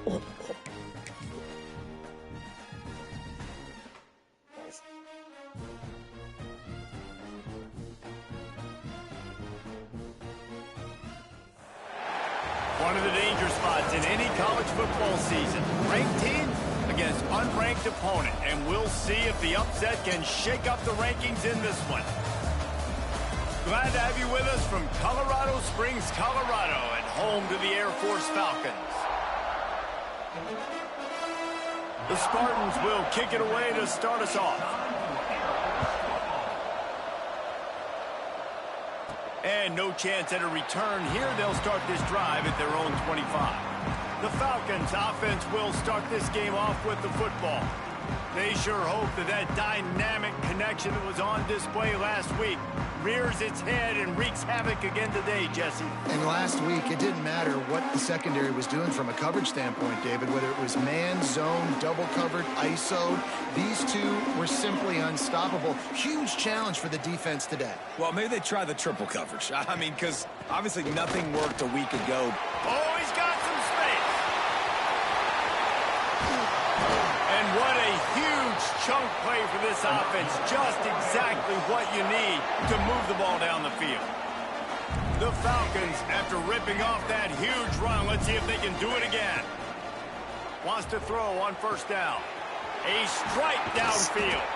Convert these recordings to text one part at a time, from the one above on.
One of the danger spots in any college football season. Ranked team against unranked opponent. And we'll see if the upset can shake up the rankings in this one. Glad to have you with us from Colorado Springs, Colorado, and home to the Air Force Falcons. The Spartans will kick it away to start us off. And no chance at a return here. They'll start this drive at their own 25. The Falcons offense will start this game off with the football. They sure hope that dynamic connection that was on display last week rears its head and wreaks havoc again today, Jesse. And last week, it didn't matter what the secondary was doing from a coverage standpoint, David, whether it was man, zone, double covered, ISO'd. These two were simply unstoppable. Huge challenge for the defense today. Well, maybe they try the triple coverage. I mean, because obviously nothing worked a week ago. Oh, he's got some space. And what a huge chunk play for this offense. Just exactly what you need to move the ball down the field. The Falcons, after ripping off that huge run, let's see if they can do it again. Wants to throw on first down. A strike downfield.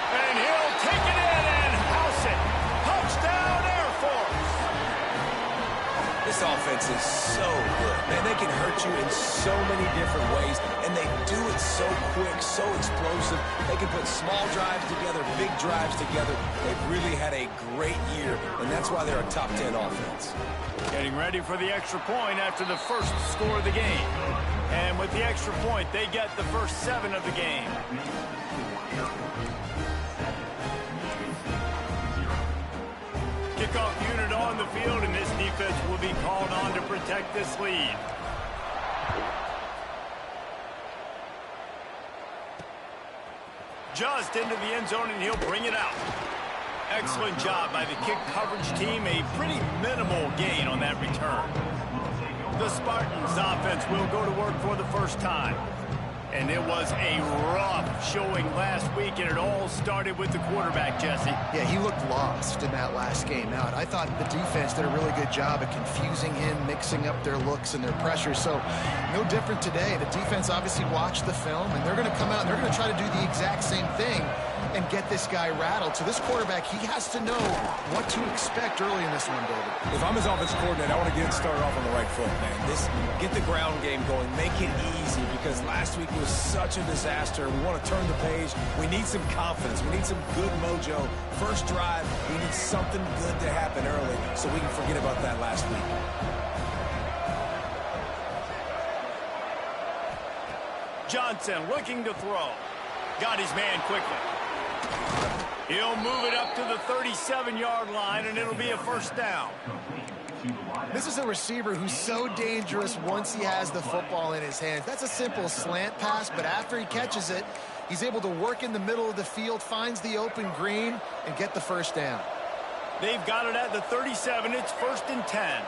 And he'll take it in and house it. Touchdown, Air Force. This offense is so good. Man, they can hurt you in so many different ways, and they do it so quick, so explosive. They can put small drives together, big drives together. They've really had a great year, and that's why they're a top 10 offense. Getting ready for the extra point after the first score of the game. And with the extra point, they get the first 7 of the game. Kickoff unit on the field, and this defense will be called on to protect this lead. Just into the end zone, and he'll bring it out. Excellent job by the kick coverage team. A pretty minimal gain on that return. The Spartans offense will go to work for the first time. And it was a rough showing last week, and it all started with the quarterback, Jesse. Yeah, he looked lost in that last game out. I thought the defense did a really good job of confusing him, mixing up their looks and their pressure. So no different today. The defense obviously watched the film, and they're going to come out and they're going to try to do the exact same thing and get this guy rattled. So this quarterback, he has to know what to expect early in this one, David. If I'm his offensive coordinator, I want to get started off on the right foot, man. Get the ground game going, make it easy, because last week was such a disaster. We want to turn the page. We need some confidence. We need some good mojo. First drive, we need something good to happen early so we can forget about that last week. Johnson looking to throw. Got his man quickly. He'll move it up to the 37-yard line, and it'll be a first down. This is a receiver who's so dangerous once he has the football in his hands. That's a simple slant pass, but after he catches it, he's able to work in the middle of the field, finds the open green, and get the first down. They've got it at the 37. It's 1st and 10.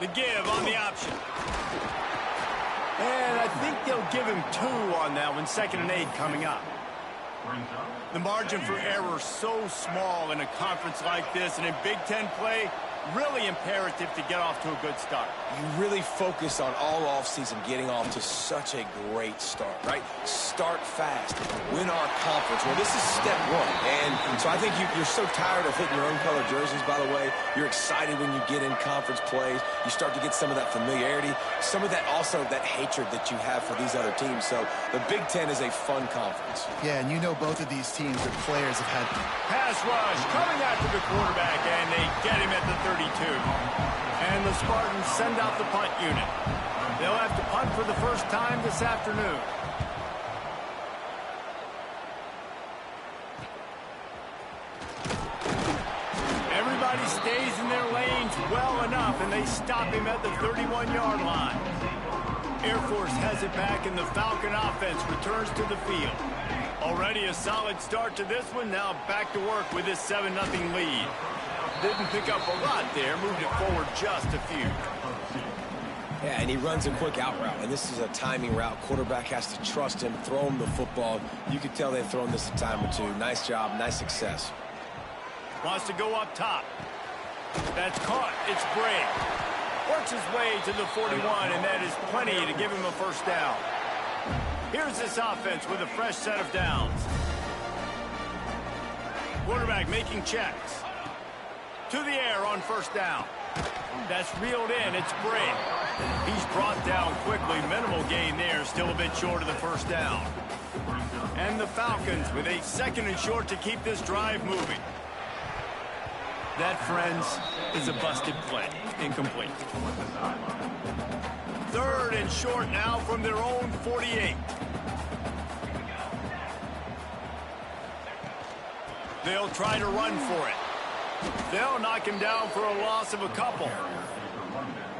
The give on the option. And I think they'll give him 2 on that one. 2nd and 8 coming up. The margin for error so small in a conference like this, and in Big Ten play, really imperative to get off to a good start. You really focus on all offseason getting off to such a great start, right? Start fast. Win our conference. Well, this is step 1. And so I think you're so tired of hitting your own color jerseys, by the way. You're excited when you get in conference plays. You start to get some of that familiarity, some of that also that hatred that you have for these other teams. So the Big Ten is a fun conference. Yeah, and you know both of these teams, their players have had... Pass rush coming after the quarterback, and they get him at the 32. And the Spartans send out the punt unit. They'll have to punt for the first time this afternoon. Everybody stays in their lanes well enough, and they stop him at the 31-yard line. Air Force has it back, and the Falcon offense returns to the field. Already a solid start to this one. Now back to work with this 7-0 lead. Didn't pick up a lot there. Moved it forward just a few. Yeah, and he runs a quick out route, and this is a timing route. Quarterback has to trust him, throw him the football. You can tell they've thrown this a time or two. Nice job, nice success. Wants to go up top. That's caught. It's Bray. Works his way to the 41, and that is plenty to give him a first down. Here's this offense with a fresh set of downs. Quarterback making checks. To the air on first down. That's reeled in. It's Bray. He's brought down quickly. Minimal gain there. Still a bit short of the first down. And the Falcons with a 2nd and short to keep this drive moving. That, friends, is a busted play. Incomplete. 3rd and short now from their own 48. They'll try to run for it. They'll knock him down for a loss of a couple.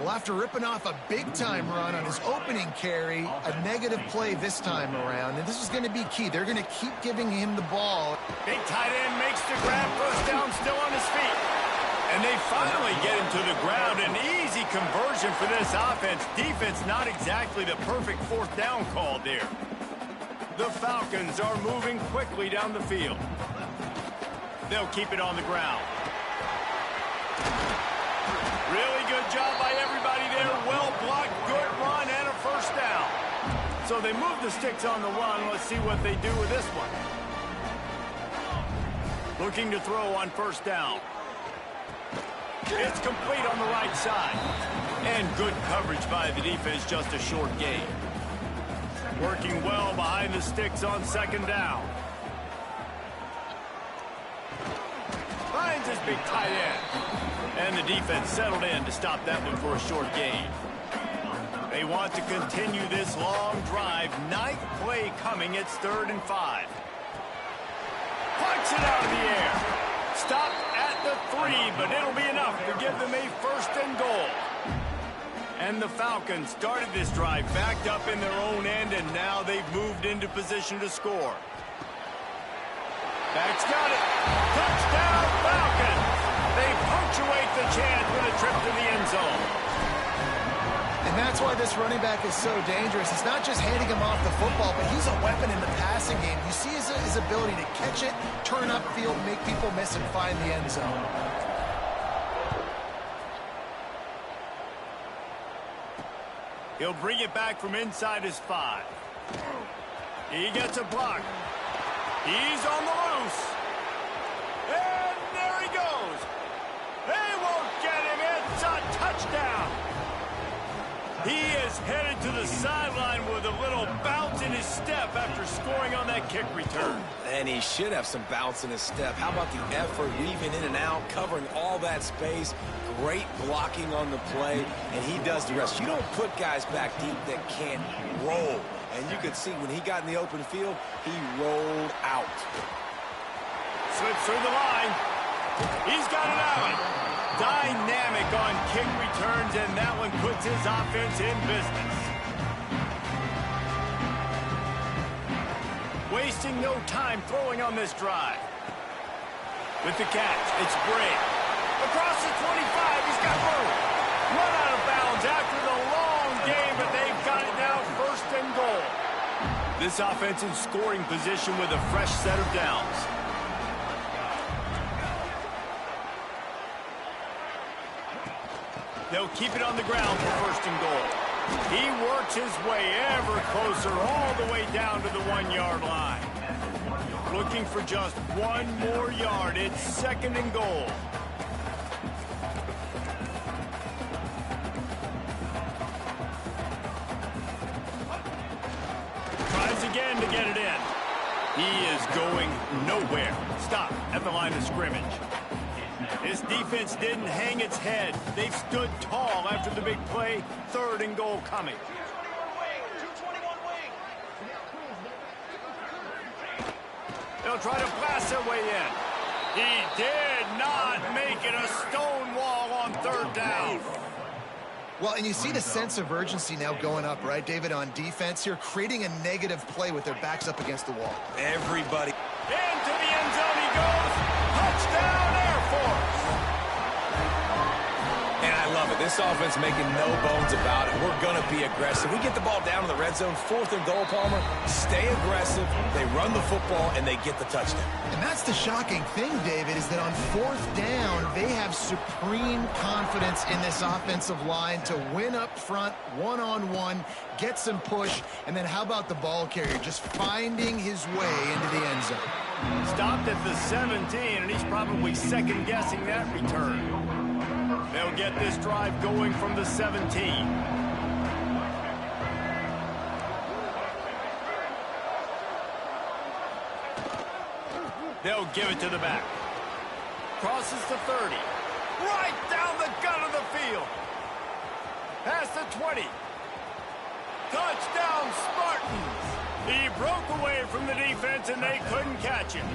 Well, after ripping off a big-time run on his opening carry, a negative play this time around, and this is going to be key. They're going to keep giving him the ball. Big tight end makes the grab, first down, still on his feet. And they finally get him to the ground. An easy conversion for this offense. Defense not exactly the perfect 4th down call there. The Falcons are moving quickly down the field. They'll keep it on the ground. Really good job by everybody there. Well blocked, good run, and a first down. So they move the sticks on the run. Let's see what they do with this one. Looking to throw on first down. It's complete on the right side. And good coverage by the defense, just a short gain. Working well behind the sticks on 2nd down. Finds his big tight end. And the defense settled in to stop that one for a short gain. They want to continue this long drive. 9th play coming. It's 3rd and 5. Punch it out of the air. Stopped at the 3, but it'll be enough to give them a 1st and goal. And the Falcons started this drive backed up in their own end, and now they've moved into position to score. Back's got it. Touchdown, Falcons! They punctuate the chance with a trip to the end zone. And that's why this running back is so dangerous. It's not just handing him off the football, but he's a weapon in the passing game. You see his ability to catch it, turn upfield, make people miss, and find the end zone. He'll bring it back from inside his 5. He gets a block. He's on the loose. And there he goes. They won't get him. It's a touchdown. He is headed to the sideline with a little bounce in his step after scoring on that kick return. And he should have some bounce in his step. How about the effort, weaving in and out, covering all that space. Great blocking on the play, and he does the rest. You don't put guys back deep that can't roll. And you could see when he got in the open field, he rolled out. Slips through the line. He's got it out. Dynamic on kick returns, and that one puts his offense in business. Wasting no time throwing on this drive. With the catch, it's Bray. Across the 25, he's got room. Run out of bounds after the long game, but they've got it now 1st and goal. This offense in scoring position with a fresh set of downs. They'll keep it on the ground for 1st and goal. He works his way ever closer all the way down to the 1-yard line. Looking for just 1 more yard. It's 2nd and goal. Tries again to get it in. He is going nowhere. Stop at the line of scrimmage. This defense didn't hang its head. They've stood tall after the big play. 3rd and goal coming. They'll try to blast their way in. He did not make it. A stone wall on 3rd down. Well, and you see the sense of urgency now going up, right, David, on defense here, creating a negative play with their backs up against the wall. Everybody. Into the end zone he goes. Touchdown, Air Force. And I love it. This This offense making no bones about it. We're going to be aggressive. We get the ball down in the red zone, 4th and goal, Palmer. Stay aggressive. They run the football, and they get the touchdown. And that's the shocking thing, David, is that on 4th down, they have supreme confidence in this offensive line to win up front, one-on-one, get some push, and then how about the ball carrier just finding his way into the end zone? Stopped at the 17, and he's probably second-guessing that return. They'll get this drive going from the 17. They'll give it to the back. Crosses the 30. Right down the gut of the field. Past the 20. Touchdown, Spartans. He broke away from the defense, and they couldn't catch him.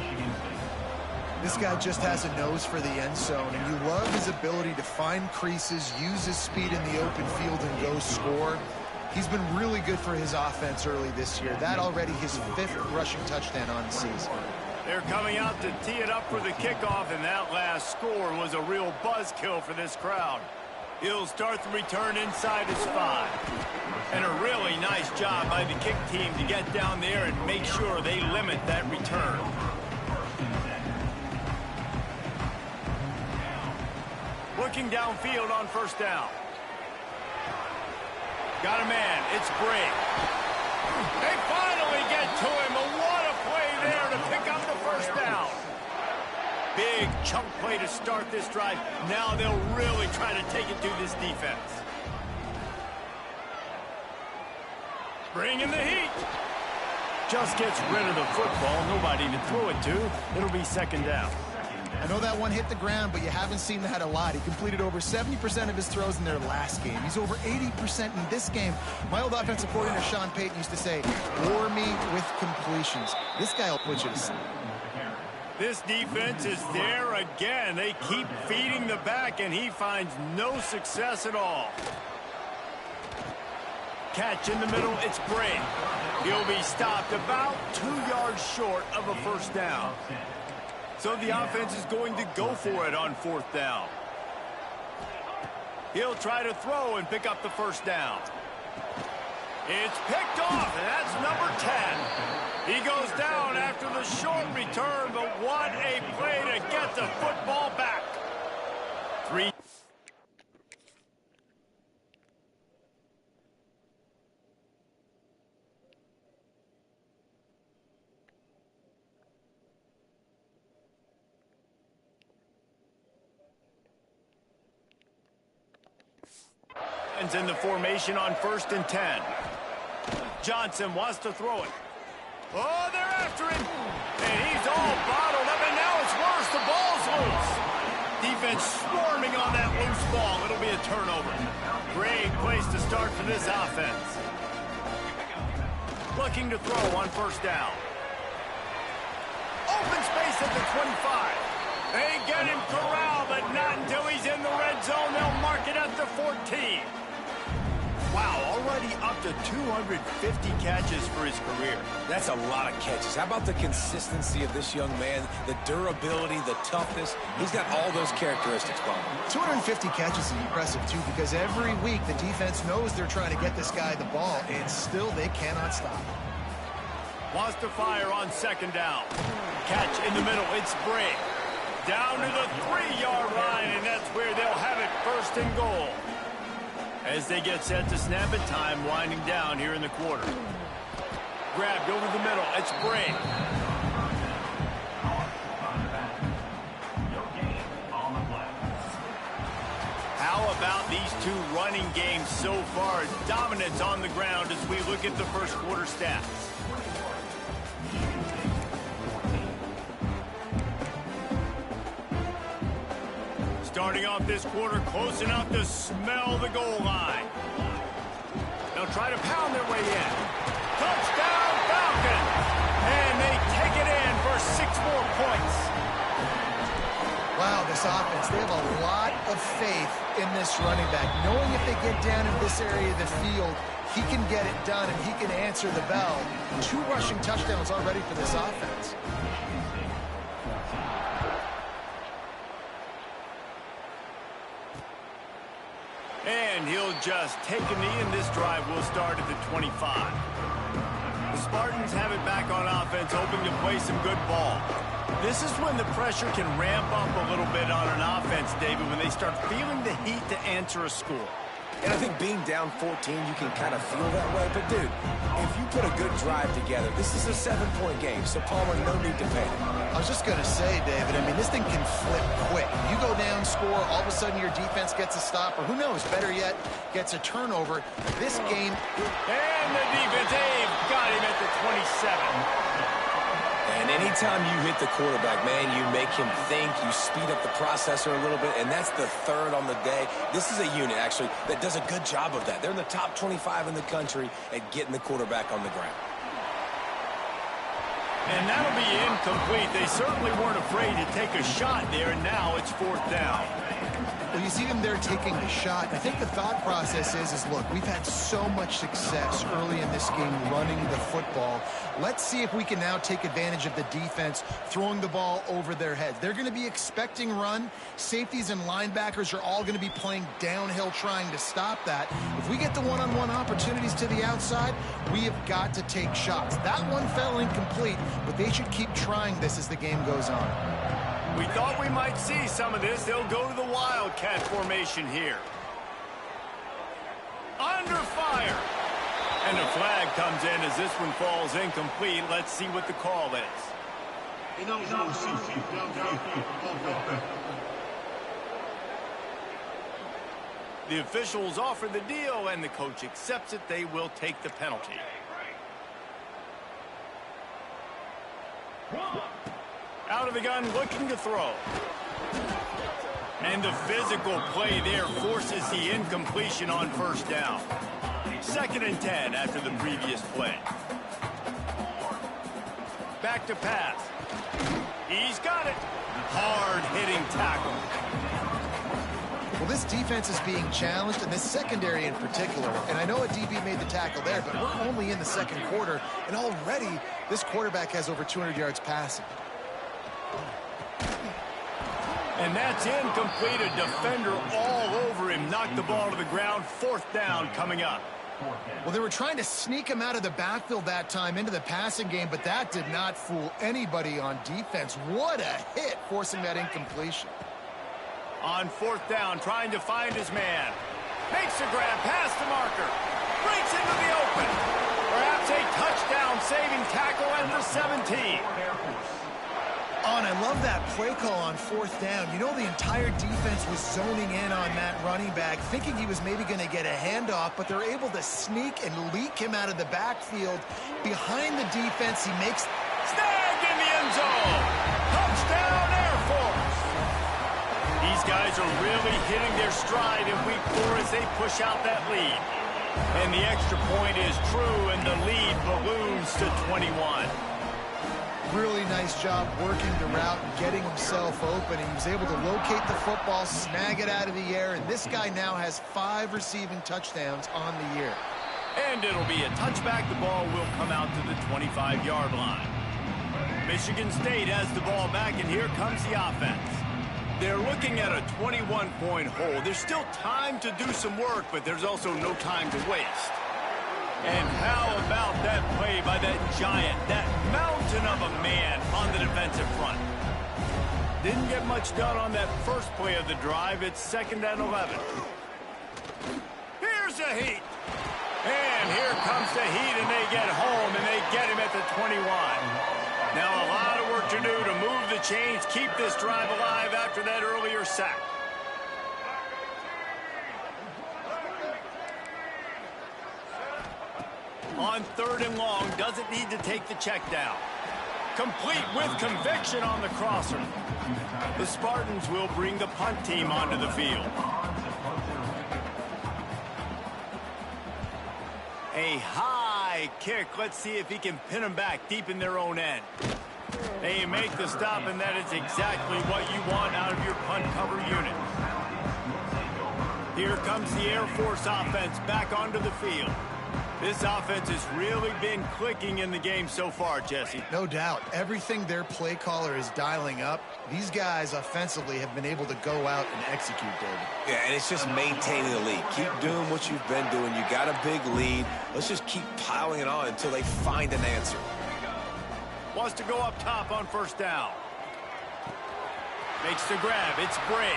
This guy just has a nose for the end zone, and you love his ability to find creases, use his speed in the open field, and go score. He's been really good for his offense early this year. That already his 5th rushing touchdown on the season. They're coming out to tee it up for the kickoff, and that last score was a real buzzkill for this crowd. He'll start the return inside his 5. And a really nice job by the kick team to get down there and make sure they limit that return. Looking downfield on 1st down. Got a man. It's Bray. They finally get to him. But what a play there to pick up the 1st down. Big chunk play to start this drive. Now they'll really try to take it to this defense. Bringing the heat. Just gets rid of the football. Nobody to throw it to. It'll be 2nd down. I know that one hit the ground, but you haven't seen that a lot. He completed over 70% of his throws in their last game. He's over 80% in this game. My old offensive coordinator, Sean Payton, used to say, "Bore me with completions." This guy will put you to sleep. This defense is there again. They keep feeding the back, and he finds no success at all. Catch in the middle. It's Bray. He'll be stopped about 2 yards short of a 1st down. So the offense is going to go for it on 4th down. He'll try to throw and pick up the 1st down. It's picked off, and that's number 10. He goes down after the short return, but what a play to get the football back. 3. In the formation on 1st and 10. Johnson wants to throw it. Oh, they're after him. And he's all bottled up, and now it's worse. The ball's loose. Defense swarming on that loose ball. It'll be a turnover. Great place to start for this offense. Looking to throw on 1st down. Open space at the 25. They get him corralled, but not until he's in the red zone. They'll mark it at the 14. Wow, already up to 250 catches for his career. That's a lot of catches. How about the consistency of this young man, the durability, the toughness? He's got all those characteristics, Bob. 250 catches is impressive, too, because every week the defense knows they're trying to get this guy the ball, and still they cannot stop. Wants to fire on 2nd down. Catch in the middle. It's Bray. Down to the 3-yard line, and that's where they'll have it 1st and goal. As they get set to snap it, time winding down here in the quarter. Grabbed over the middle. It's Bray. How about these 2 running games so far? Dominance on the ground as we look at the 1st quarter stats. Starting off this quarter close enough to smell the goal line. They'll try to pound their way in. Touchdown, Falcons! And they take it in for 6 more points. Wow, this offense, they have a lot of faith in this running back. Knowing if they get down in this area of the field, he can get it done and he can answer the bell. 2 rushing touchdowns already for this offense. and he'll just take a knee, and this drive will start at the 25. The Spartans have it back on offense, hoping to play some good ball. This is when the pressure can ramp up a little bit on an offense, David, when they start feeling the heat to answer a score. And I think being down 14, you can kind of feel that way. But, dude, if you put a good drive together, this is a 7-point game, so Palmer, no need to panic. I was just going to say, David, I mean, this thing can flip quick. You go down, score, all of a sudden your defense gets a stop, or who knows, better yet, gets a turnover. This game... And the defense, they've got him at the 27. And anytime you hit the quarterback, man, you make him think, you speed up the processor a little bit, and that's the third on the day. This is a unit, actually, that does a good job of that. They're in the top 25 in the country at getting the quarterback on the ground. And that'll be incomplete. They certainly weren't afraid to take a shot there, and now it's 4th down. Well, you see them there taking the shot. I think the thought process is, look, we've had so much success early in this game running the football. Let's see if we can now take advantage of the defense throwing the ball over their heads. They're going to be expecting run. Safeties and linebackers are all going to be playing downhill trying to stop that. If we get the one-on-one opportunities to the outside, we have got to take shots. That one fell incomplete, but they should keep trying this as the game goes on. We thought we might see some of this. They'll go to the Wildcat formation here. Under fire. And a flag comes in as this one falls incomplete. Let's see what the call is. The officials offer the deal, and the coach accepts it. They will take the penalty. Out of the gun, looking to throw. And the physical play there forces the incompletion on 1st down. 2nd and 10 after the previous play. Back to pass. He's got it. Hard-hitting tackle. Well, this defense is being challenged, and this secondary in particular. And I know a DB made the tackle there, but we're only in the 2nd quarter, and already this quarterback has over 200 yards passing. And that's incomplete. A defender all over him. Knocked the ball to the ground. 4th down coming up. Well, they were trying to sneak him out of the backfield that time into the passing game, but that did not fool anybody on defense. What a hit, forcing that incompletion. On 4th down, trying to find his man. Makes a grab past the marker. Breaks into the open. Perhaps a touchdown-saving tackle at the 17. Oh, and I love that play call on 4th down. You know, the entire defense was zoning in on that running back, thinking he was maybe going to get a handoff, but they're able to sneak and leak him out of the backfield. Behind the defense, he makes... Snag in the end zone! Touchdown, Air Force! These guys are really hitting their stride in week 4 as they push out that lead. And the extra point is true, and the lead balloons to 21. Really nice job working the route and getting himself open. He was able to locate the football, snag it out of the air, and this guy now has 5 receiving touchdowns on the year. And it'll be a touchback. The ball will come out to the 25-yard line. Michigan State has the ball back, and here comes the offense. They're looking at a 21-point hole. There's still time to do some work, but there's also no time to waste. And how about that play by that giant, that mountain of a man on the defensive front? Didn't get much done on that first play of the drive. It's 2nd and 11. Here's the heat. And here comes the heat, and they get home, and they get him at the 21. Now a lot of work to do to move the chains, keep this drive alive after that earlier sack. On 3rd and long, doesn't need to take the check down. Complete with conviction on the crosser. The Spartans will bring the punt team onto the field. A high kick. Let's see if he can pin them back deep in their own end. They make the stop, and that is exactly what you want out of your punt cover unit. Here comes the Air Force offense back onto the field. This offense has really been clicking in the game so far, Jesse. No doubt. Everything their play caller is dialing up, these guys offensively have been able to go out and execute, David. Yeah, and it's just maintaining the lead. Keep doing what you've been doing. You got a big lead. Let's just keep piling it on until they find an answer. Wants to go up top on first down. Makes the grab. It's Bray.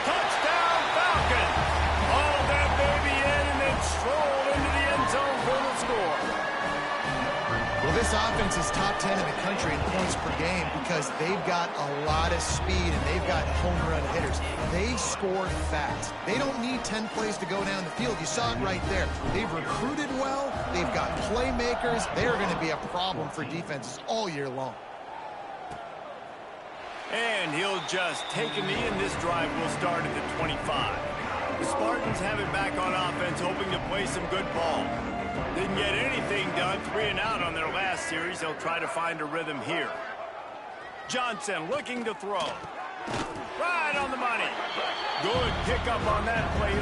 Touchdown, Falcons! All that baby in and then strolled into the end zone for the score. Well, this offense is top 10 in the country in points per game because they've got a lot of speed and they've got home run hitters. They score fast. They don't need 10 plays to go down the field. You saw it right there. They've recruited well. They've got playmakers. They're going to be a problem for defenses all year long. And he'll just take a knee, and this drive will start at the 25. The Spartans have it back on offense, hoping to play some good ball. Didn't get anything done, 3 and out on their last series. They'll try to find a rhythm here. Johnson looking to throw. Right on the money. Good pickup on that play.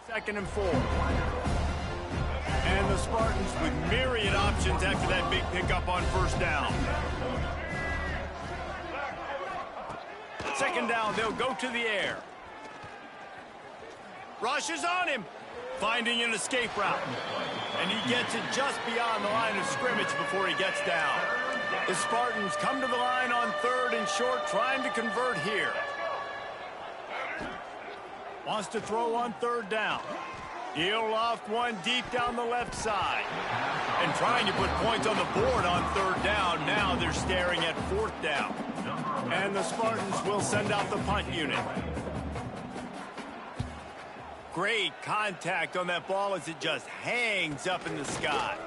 Second and 4. And the Spartans with myriad options after that big pickup on first down. Second down, they'll go to the air. Rush is on him. Finding an escape route. And he gets it just beyond the line of scrimmage before he gets down. The Spartans come to the line on 3rd and short, trying to convert here. Wants to throw on 3rd down. He'll loft one deep down the left side. And trying to put points on the board on 3rd down. Now they're staring at 4th down. And the Spartans will send out the punt unit. Great contact on that ball as it just hangs up in the sky.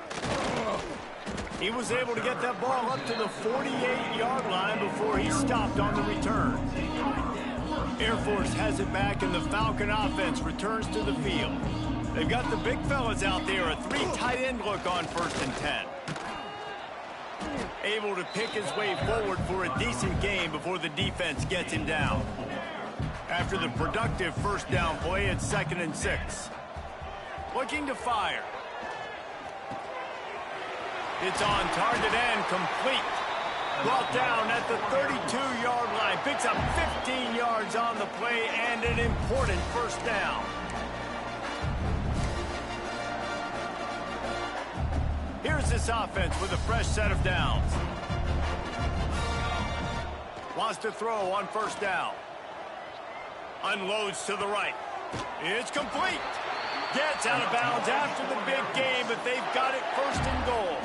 He was able to get that ball up to the 48-yard line before he stopped on the return. Air Force has it back, and the Falcon offense returns to the field. They've got the big fellas out there, a 3 tight end look on 1st and 10. Able to pick his way forward for a decent game before the defense gets him down. After the productive first down play, it's 2nd and 6. Looking to fire. It's on target and complete. Brought down at the 32-yard line. Picks up 15 yards on the play and an important first down. Here's this offense with a fresh set of downs. Wants to throw on first down. Unloads to the right. It's complete. Gets out of bounds after the big game, but they've got it 1st and goal.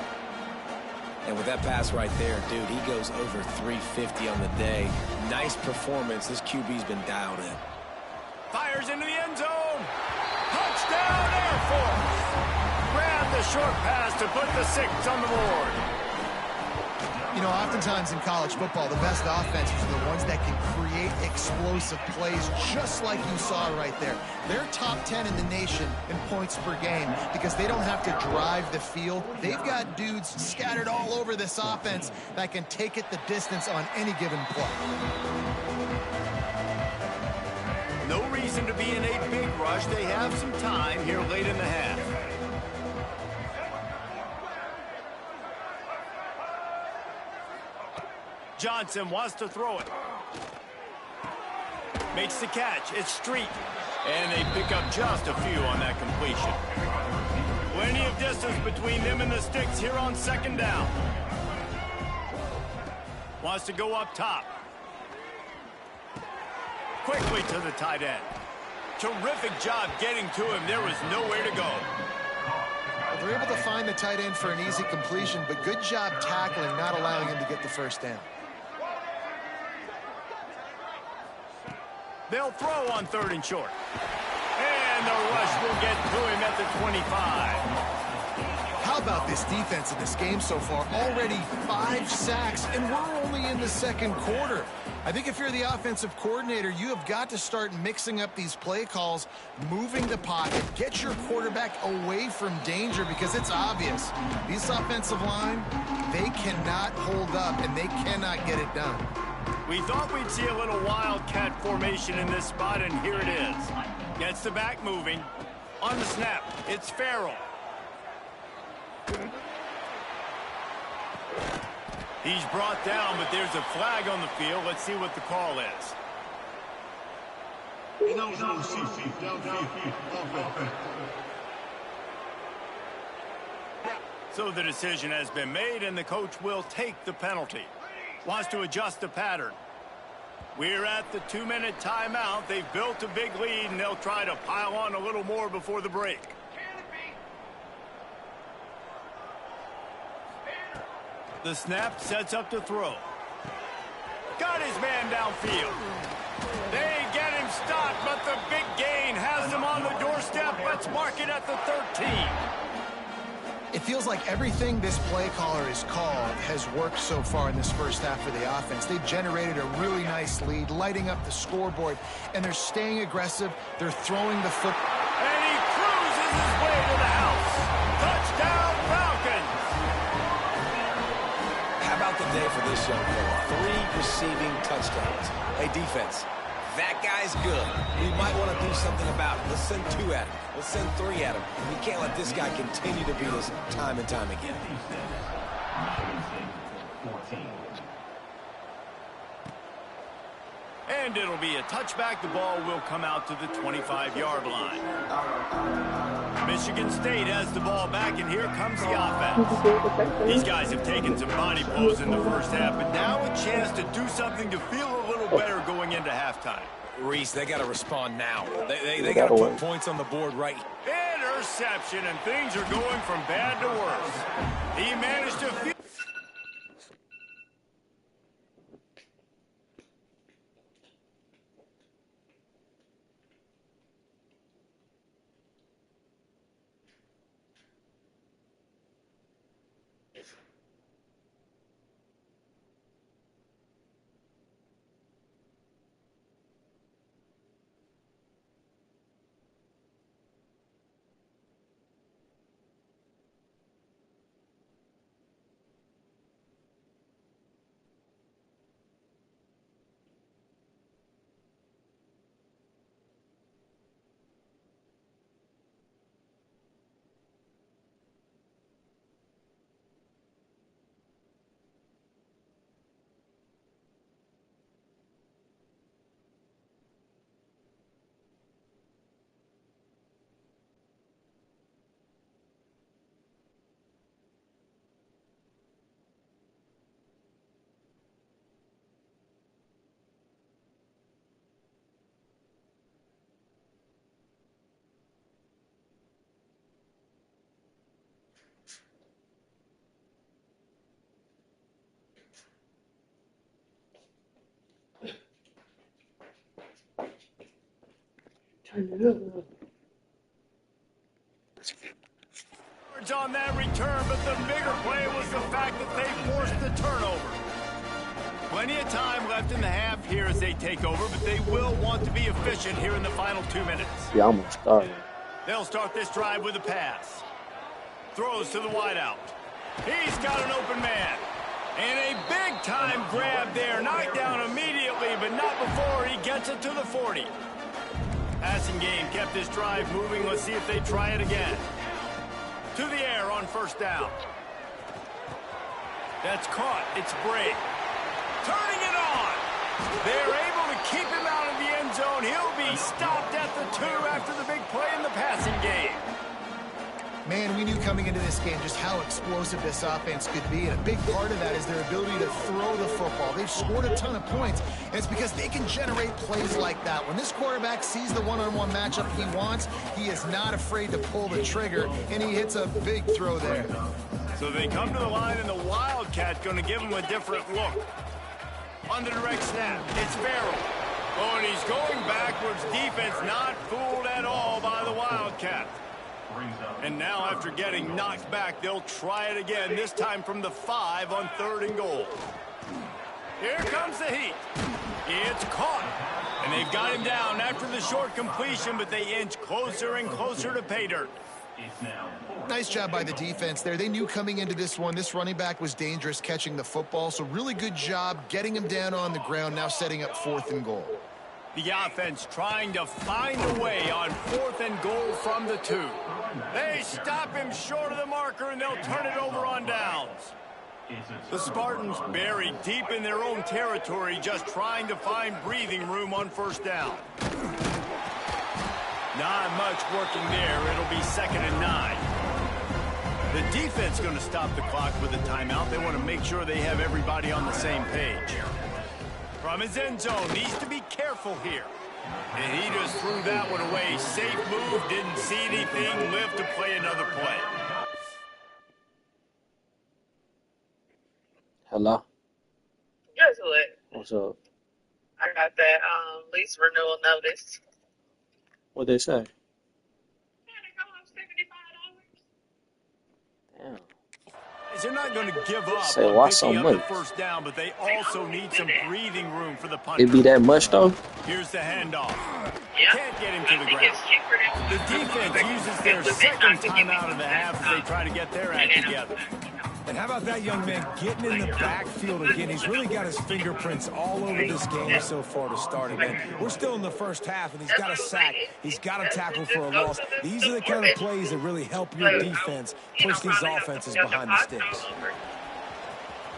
And with that pass right there, dude, he goes over 350 on the day. Nice performance. This QB's been dialed in. Fires into the end zone. Touchdown, Air Force. Grab the short pass to put the 6 on the board. You know, oftentimes in college football, the best offenses are the ones that can create explosive plays just like you saw right there. They're top 10 in the nation in points per game because they don't have to drive the field. They've got dudes scattered all over this offense that can take it the distance on any given play. No reason to be in a big rush. They have some time here late in the half. Johnson wants to throw it. Makes the catch. It's Street. And they pick up just a few on that completion. Plenty of distance between them and the sticks here on 2nd down. Wants to go up top. Quickly to the tight end. Terrific job getting to him. There was nowhere to go. They're able to find the tight end for an easy completion, but good job tackling, not allowing him to get the first down. They'll throw on 3rd and short. And the rush will get to him at the 25. How about this defense in this game so far? Already 5 sacks, and we're only in the 2nd quarter. I think if you're the offensive coordinator, you have got to start mixing up these play calls, moving the pocket, get your quarterback away from danger, because it's obvious. This offensive line, they cannot hold up, and they cannot get it done. We thought we'd see a little wildcat formation in this spot, and here it is. Gets the back moving. On the snap, it's Farrell. He's brought down, but there's a flag on the field. Let's see what the call is. So the decision has been made, and the coach will take the penalty. Wants to adjust the pattern. We're at the 2-minute timeout. They've built a big lead, and they'll try to pile on a little more before the break. The snap sets up to throw. Got his man downfield. They get him stopped, but the big gain has him on the doorstep. Let's mark it at the 13. It feels like everything this play caller has called has worked so far in this first half for the offense. They've generated a really nice lead, lighting up the scoreboard, and they're staying aggressive. They're throwing the foot. And he cruises his way to the house. Touchdown, Falcons. How about the day for this young fella? 3 receiving touchdowns. Hey, defense, that guy's good. We might want to do something about it. Let's send 2 at him. Let's send 3 at him. We can't let this guy continue to beat us time and time again. And it'll be a touchback. The ball will come out to the 25-yard line. Michigan State has the ball back, and here comes the offense. These guys have taken some body blows in the first half, but now a chance to do something to feel a little better going into halftime. Reese, they got to respond now. They got to put points on the board right. Interception, and things are going from bad to worse. He managed to feel... on that return, but the bigger play was the fact that they forced the turnover. Plenty of time left in the half here as they take over, but they will want to be efficient here in the final 2 minutes. Yeah, I'm gonna start. They'll start this drive with a pass. Throws to the wideout. He's got an open man. And a big-time grab there. Knocked down immediately, but not before he gets it to the 40. Passing game kept this drive moving. Let's see if they try it again. To the air on first down. That's caught. It's Bray. Turning it on. They're able to keep him out of the end zone. He'll be stopped at the 2 after the big play in the passing game. Man, we knew coming into this game just how explosive this offense could be, and a big part of that is their ability to throw the football. They've scored a ton of points, and it's because they can generate plays like that. When this quarterback sees the one-on-one matchup he wants, he is not afraid to pull the trigger, and he hits a big throw there. So they come to the line, and the Wildcat going to give him a different look. On the direct snap, it's Farrell. Oh, and he's going backwards. Defense not fooled at all by the Wildcat. And now after getting knocked back, they'll try it again, this time from the 5 on 3rd and goal. Here comes the heat. It's caught. And they've got him down after the short completion, but they inch closer and closer to pay dirt. Nice job by the defense there. They knew coming into this one, this running back was dangerous catching the football, so really good job getting him down on the ground, now setting up 4th and goal. The offense trying to find a way on 4th and goal from the 2. They stop him short of the marker, and they'll turn it over on downs. The Spartans buried deep in their own territory, just trying to find breathing room on 1st down. Not much working there. It'll be 2nd and 9. The defense going to stop the clock with a timeout. They want to make sure they have everybody on the same page. From his end zone, needs to be careful here. And he just threw that one away. Safe move, didn't see anything, lived to play another play. Hello? Guess what? What's up? I got that lease renewal notice. What'd they say? Yeah, they go up $75. Damn. They're not going to give up Say, on why so picking up the much? 1st down, but they also need some breathing room for the punter. It be that much though? Here's the handoff. Yeah. Can't get him to the I think ground. it's cheaper than The defense uses their 2nd timeout of the half as they try to get their act together. And how about that young man getting in the backfield again? He's really got his fingerprints all over this game so far to start it, man. We're still in the 1st half, and he's got a sack. He's got a tackle for a loss. These are the kind of plays that really help your defense push these offenses behind the sticks.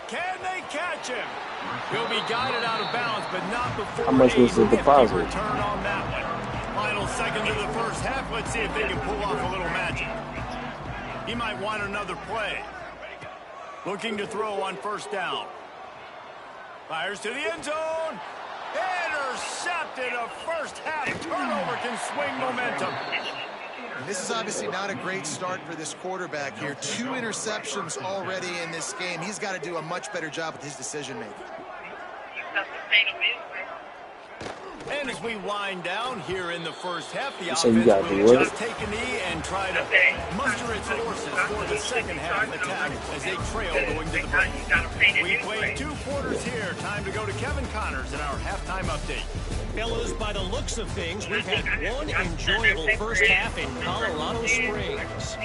Can they catch him? He'll be guided out of bounds, but not before How much was the deposit? return on that one. Final seconds of the 1st half. Let's see if they can pull off a little magic. He might want another play. Looking to throw on 1st down. Fires to the end zone. Intercepted. A 1st half turnover can swing momentum. And this is obviously not a great start for this quarterback here. 2 interceptions already in this game. He's got to do a much better job with his decision-making. And as we wind down here in the 1st half, the So you offense gotta will do just it. take a knee and try to muster its forces for the 2nd half attack as they trail going to the break. We played 2 quarters here. Time to go to Kevin Connors in our halftime update. Fellas, by the looks of things, we've had one enjoyable 1st half in Colorado Springs.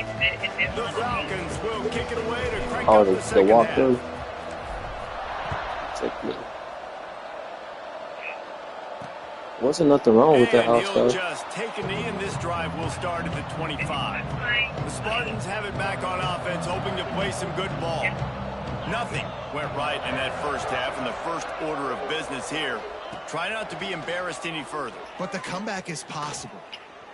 The Falcons will kick it away to crank Oh, up the the 2nd walkthrough? half. Check me. Wasn't nothing wrong with that And house he'll though. just take a knee, and this drive will start at the 25. The Spartans have it back on offense, hoping to play some good ball. Nothing went right in that 1st half, and the first order of business here. Try not to be embarrassed any further. But the comeback is possible.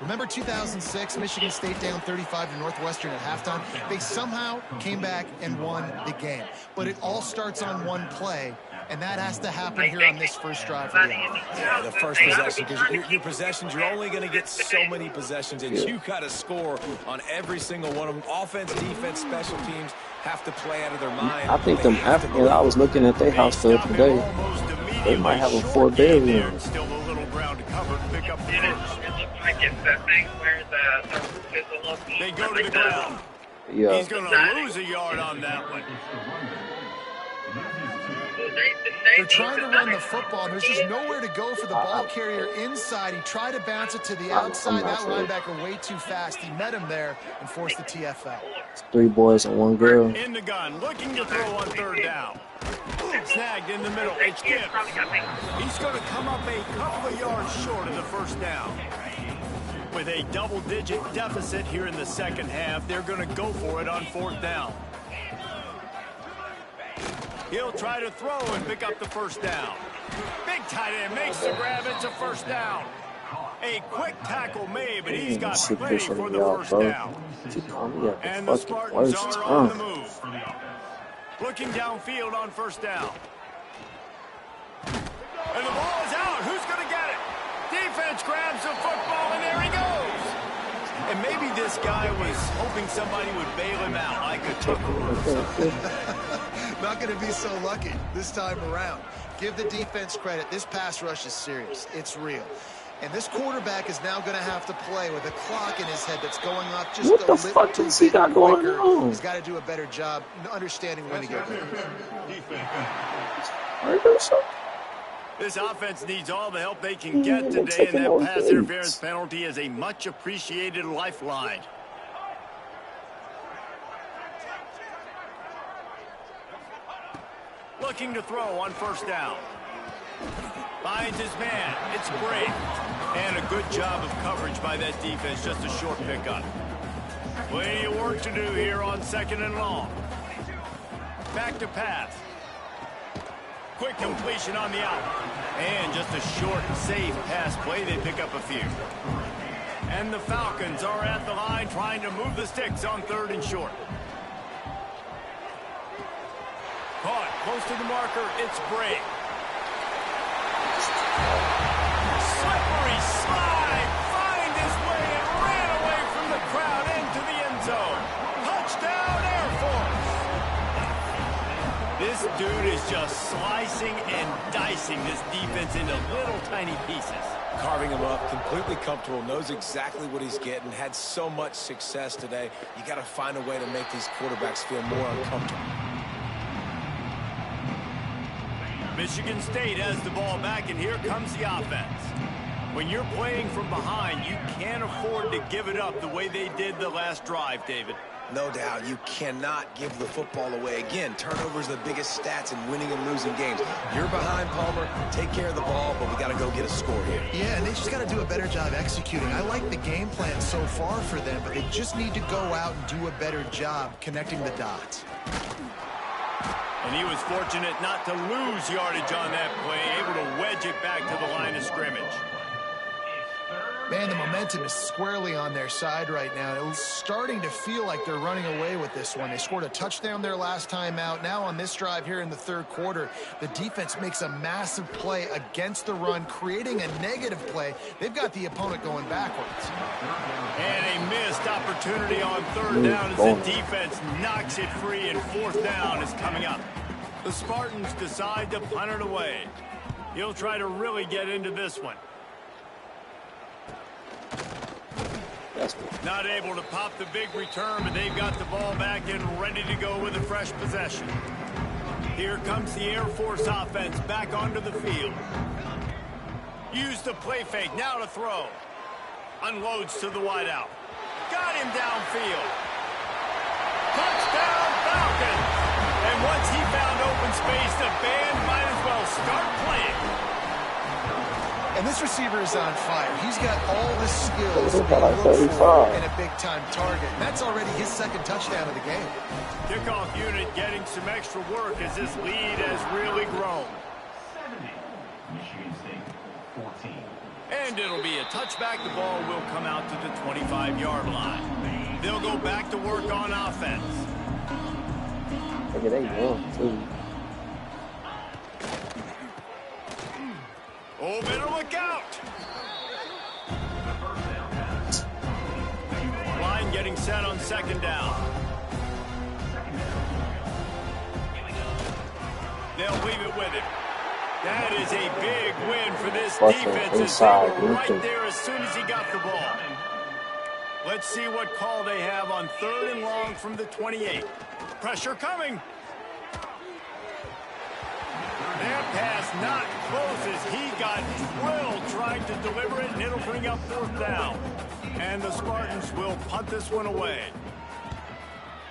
Remember 2006, Michigan State down 35 to Northwestern at halftime? They somehow came back and won the game. But it all starts on one play, and that has to happen here on this 1st drive for the offense. Yeah, the 1st possession, because your possessions, you're only going to get so many possessions, and you got to score on every single one of them. Offense, defense, special teams have to play out of their mind. I think them Africans, I was looking at their house the other day. They might have a 4-bedroom. Still a little ground to cover to pick up the 1st. Like it's that thing where the roof is a little They go to the ground. Yeah. He's going to lose a yard on that one. They're trying to run the football, and there's just nowhere to go for the ball carrier inside. He tried to bounce it to the outside. That linebacker way too fast. He met him there and forced the TFL. 3 boys and 1 girl. In the gun, looking to throw on 3rd down. Snagged in the middle. It's Gibbs. He's going to come up a couple of yards short of the 1st down. With a double-digit deficit here in the 2nd half, they're going to go for it on 4th down. He'll try to throw and pick up the 1st down. Big tight end makes the grab. It's a 1st down. A quick tackle made, but he's got plenty for the 1st down. And the Spartans are on the move. Looking downfield on 1st down. And the ball is out. Who's going to get it? Defense grabs the football, and there he goes. And maybe this guy was hoping somebody would bail him out like a Tucker. Not going to be so lucky this time around. Give the defense credit. This pass rush is serious. It's real. And this quarterback is now going to have to play with a clock in his head that's going up just What a the little fuck bit is he got going quicker. on? He's got to do a better job understanding when to get there. Hurt or something? This offense needs all the help they can get They're today, and taking that those pass hits. interference penalty is a much-appreciated lifeline. Looking to throw on first down. Finds his man. It's great. And a good job of coverage by that defense. Just a short pickup. Plenty of work to do here on 2nd and long. Back to pass. Quick completion on the out. And just a short, safe pass play. They pick up a few. And the Falcons are at the line trying to move the sticks on 3rd and short. Caught close to the marker. It's Bray. Slippery slide. Find his way and ran away from the crowd into the end zone. Touchdown, Air Force. This dude is just slicing and dicing this defense into little tiny pieces. Carving him up, completely comfortable, knows exactly what he's getting, had so much success today. You got to find a way to make these quarterbacks feel more uncomfortable. Michigan State has the ball back, and here comes the offense. When you're playing from behind, you can't afford to give it up the way they did the last drive, David. No doubt, you cannot give the football away. Again, turnovers are the biggest stats in winning and losing games. You're behind, Palmer. Take care of the ball, but we got to go get a score here. Yeah, and they just got to do a better job executing. I like the game plan so far for them, but they just need to go out and do a better job connecting the dots. And he was fortunate not to lose yardage on that play, able to wedge it back to the line of scrimmage. Man, the momentum is squarely on their side right now. It's starting to feel like they're running away with this one. They scored a touchdown their last time out. Now on this drive here in the 3rd quarter, the defense makes a massive play against the run, creating a negative play. They've got the opponent going backwards. And a missed opportunity on 3rd down as the defense knocks it free, and 4th down is coming up. The Spartans decide to punt it away. He'll try to really get into this one. Not able to pop the big return, but they've got the ball back and ready to go with a fresh possession. Here comes the Air Force offense back onto the field. Use the play fake, now to throw. Unloads to the wideout. Got him downfield. Touchdown, Falcons! And once he found open space, the band might as well start playing. And this receiver is on fire. He's got all the skills to look for in a big-time target. And that's already his 2nd touchdown of the game. Kickoff unit getting some extra work as this lead has really grown. And it'll be a touchback. The ball will come out to the 25-yard line. They'll go back to work on offense. Look at that young, too. Oh, better look out. Line getting set on 2nd down. They'll leave it with him. That is a big win for this defense as they were right there as soon as he got the ball. Let's see what call they have on 3rd and long from the 28. Pressure coming. That pass not close as he got drilled trying to deliver it, and it'll bring up 4th down. And the Spartans will punt this one away.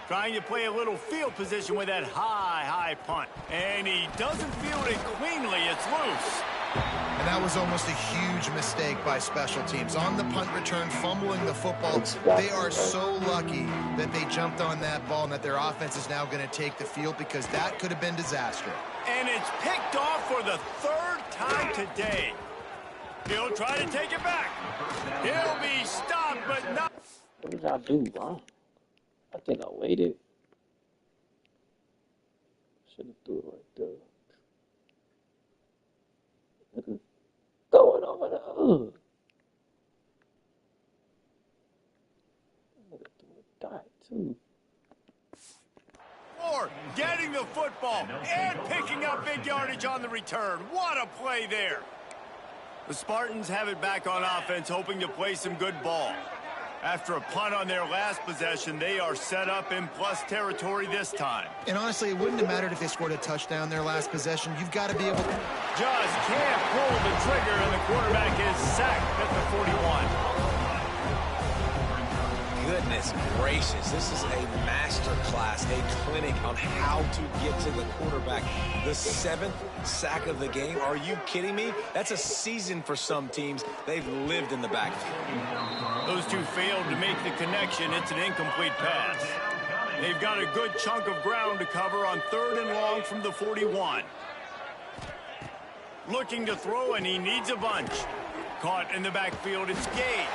Trying to play a little field position with that high punt. And he doesn't field it cleanly. It's loose. And that was almost a huge mistake by special teams. On the punt return, fumbling the football. They are so lucky that they jumped on that ball and that their offense is now going to take the field, because that could have been disaster. And it's picked off for the 3rd time today. He'll try to take it back. He'll be stopped, but not. What did I do, bro? I think I waited. Should have threw it right there. Throw it over the hood. Look at the dot, too. Getting the football and picking up big yardage on the return. What a play there. The Spartans have it back on offense, hoping to play some good ball. After a punt on their last possession, they are set up in plus territory this time. And honestly, it wouldn't have mattered if they scored a touchdown their last possession. You've got to be able to... Just can't pull the trigger, and the quarterback is sacked at the 41. Goodness gracious, this is a master class, a clinic on how to get to the quarterback. The 7th sack of the game. Are you kidding me? That's a season for some teams. They've lived in the backfield. Those two failed to make the connection. It's an incomplete pass. They've got a good chunk of ground to cover on 3rd and long from the 41. Looking to throw, and he needs a bunch. Caught in the backfield, it's Gage.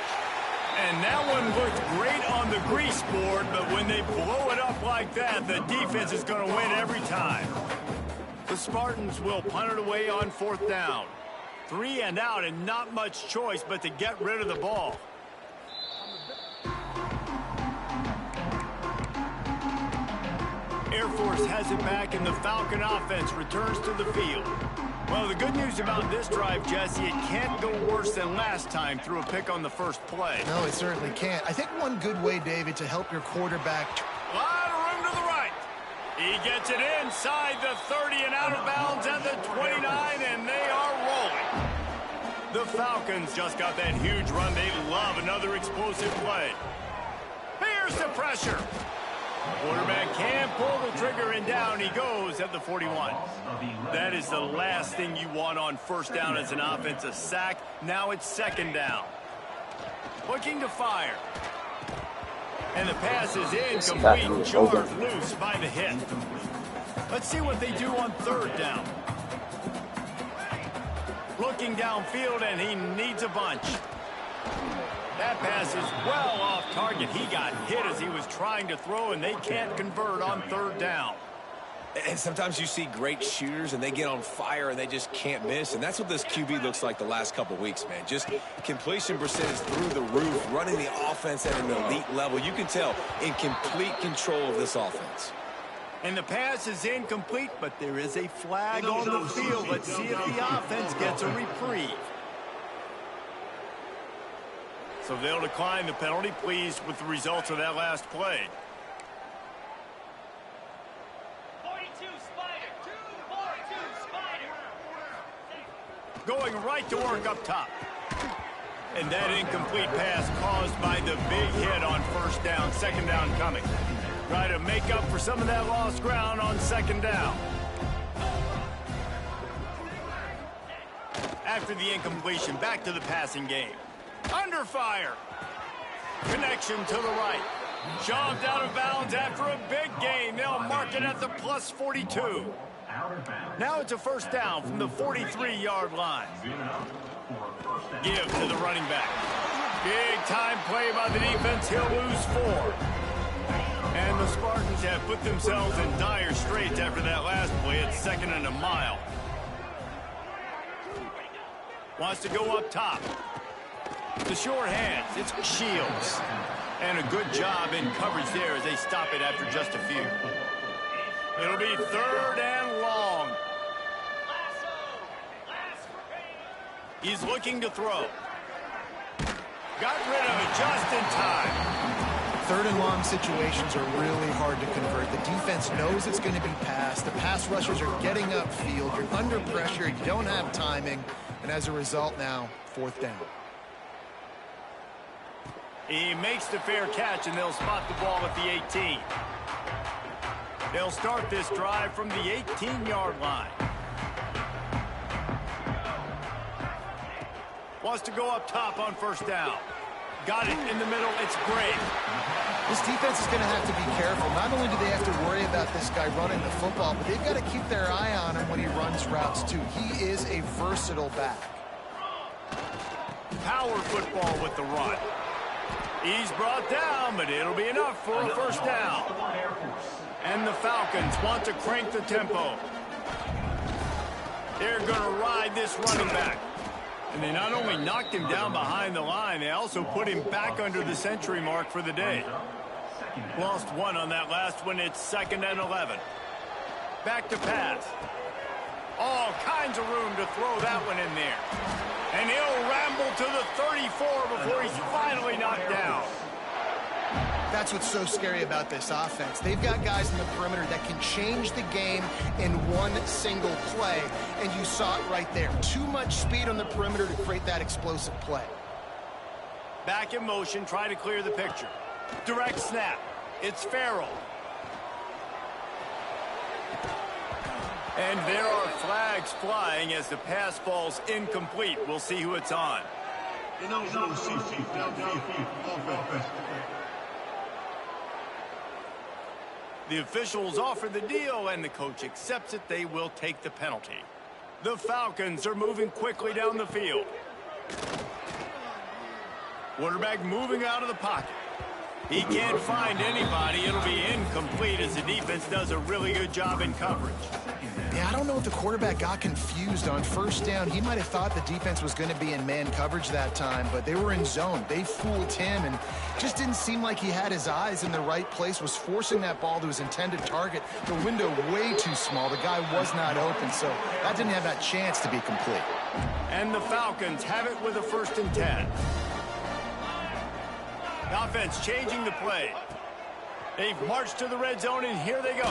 And that one looked great on the grease board, but when they blow it up like that, the defense is going to win every time. The Spartans will punt it away on 4th down. 3 and out, and not much choice but to get rid of the ball. Air Force has it back, and the Falcon offense returns to the field. Well, the good news about this drive, Jesse, it can't go worse than last time through a pick on the first play. No, it certainly can't. I think one good way, David, to help your quarterback... A lot of room to the right. He gets it inside the 30 and out of bounds at the 29, and they are rolling. The Falcons just got that huge run. They love another explosive play. Here's the pressure. Quarterback can't pull the trigger, and down he goes at the 41. That is the last thing you want on 1st down as an offense, a sack. Now it's 2nd down. Looking to fire. And the pass is incomplete, jarred loose by the hit. Let's see what they do on 3rd down. Looking downfield, and he needs a bunch. That pass is well off target. He got hit as he was trying to throw, and they can't convert on 3rd down. And sometimes you see great shooters, and they get on fire, and they just can't miss. And that's what this QB looks like the last couple weeks, man. Just completion percentage through the roof, running the offense at an elite level. You can tell in complete control of this offense. And the pass is incomplete, but there is a flag on the field. Let's see if the offense gets a reprieve. So they'll decline the penalty, pleased with the results of that last play. 42 Spider, 42 Spider. Going right to work up top. And that incomplete pass caused by the big hit on 1st down, 2nd down coming. Try to make up for some of that lost ground on 2nd down. After the incompletion, back to the passing game. Under fire. Connection to the right. Shoved out of bounds after a big gain. They'll mark it at the plus 42. Now it's a 1st down from the 43-yard line. Give to the running back. Big time play by the defense. He'll lose 4. And the Spartans have put themselves in dire straits after that last play. It's 2nd and a mile. Wants to go up top. The short hands, it's Shields. And a good job in coverage there as they stop it after just a few. It'll be 3rd and long. He's looking to throw. Got rid of it just in time. 3rd and long situations are really hard to convert. The defense knows it's going to be passed. The pass rushers are getting upfield. You're under pressure. You don't have timing. And as a result now, 4th down. He makes the fair catch, and they'll spot the ball at the 18. They'll start this drive from the 18-yard line. Wants to go up top on 1st down. Got it in the middle. It's great. This defense is going to have to be careful. Not only do they have to worry about this guy running the football, but they've got to keep their eye on him when he runs routes, too. He is a versatile back. Power football with the run. He's brought down, but it'll be enough for a 1st down. And the Falcons want to crank the tempo. They're going to ride this running back. And they not only knocked him down behind the line, they also put him back under the century mark for the day. Lost 1 on that last one. It's 2nd and 11. Back to pass. All kinds of room to throw that one in there. And he'll ramble to the 34 before he's finally knocked down. That's what's so scary about this offense. They've got guys in the perimeter that can change the game in one single play, and you saw it right there. Too much speed on the perimeter to create that explosive play. Back in motion, try to clear the picture. Direct snap. It's Farrell. And there are flags flying as the pass falls incomplete. We'll see who it's on. The officials offer the deal, and the coach accepts it. They will take the penalty. The Falcons are moving quickly down the field. Quarterback moving out of the pocket. He can't find anybody. It'll be incomplete as the defense does a really good job in coverage. Yeah, I don't know if the quarterback got confused on first down. He might have thought the defense was going to be in man coverage that time, but they were in zone. They fooled him, and just didn't seem like he had his eyes in the right place, was forcing that ball to his intended target. The window way too small. The guy was not open, so that didn't have that chance to be complete. And the Falcons have it with a 1st and 10. The offense changing the play. They've marched to the red zone, and here they go.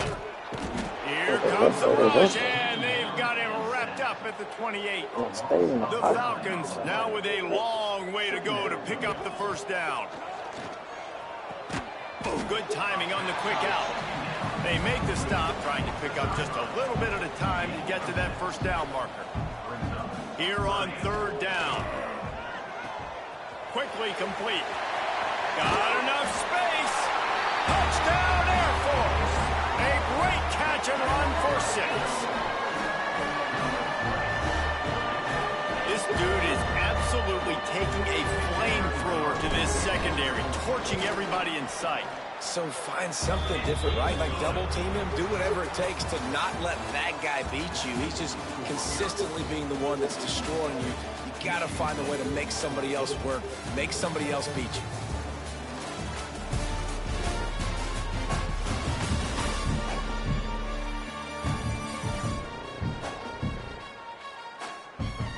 Here comes the rush, and they've got him wrapped up at the 28. The Falcons now with a long way to go to pick up the 1st down. Oh, good timing on the quick out. They make the stop, trying to pick up just a little bit at a time to get to that 1st down marker. Here on 3rd down. Quickly complete. Got enough space. Touchdown, Air Force. A great catch and run for 6. This dude is absolutely taking a flamethrower to this secondary, torching everybody in sight. So find something different, right? Like double team him, do whatever it takes to not let that guy beat you. He's just consistently being the one that's destroying you. You got to find a way to make somebody else work, make somebody else beat you.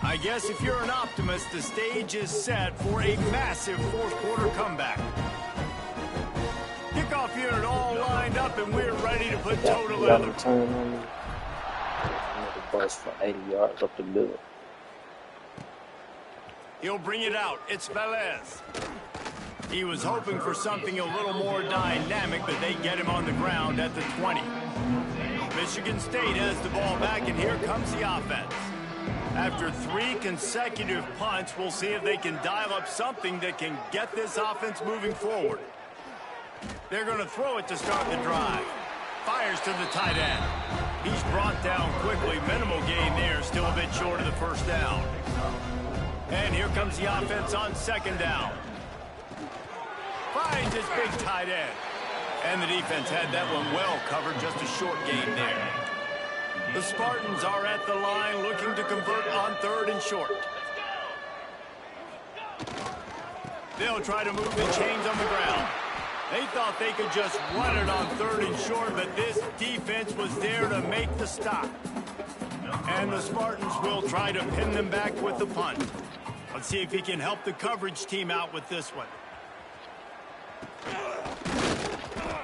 I guess if you're an optimist, the stage is set for a massive 4th quarter comeback. Kickoff unit all lined up, and we're ready to put toe to leather. Turn on me. Another bus for 80 yards up the middle. He'll bring it out. It's Velez. He was hoping for something a little more dynamic, but they get him on the ground at the 20. Michigan State has the ball back, and here comes the offense. After 3 consecutive punts, we'll see if they can dial up something that can get this offense moving forward. They're going to throw it to start the drive. Fires to the tight end. He's brought down quickly. Minimal gain there, still a bit short of the 1st down. And here comes the offense on 2nd down. Finds his big tight end. And the defense had that one well covered, just a short gain there. The Spartans are at the line looking to convert on 3rd and short. They'll try to move the chains on the ground. They thought they could just run it on 3rd and short, but this defense was there to make the stop. And the Spartans will try to pin them back with the punt. Let's see if he can help the coverage team out with this one.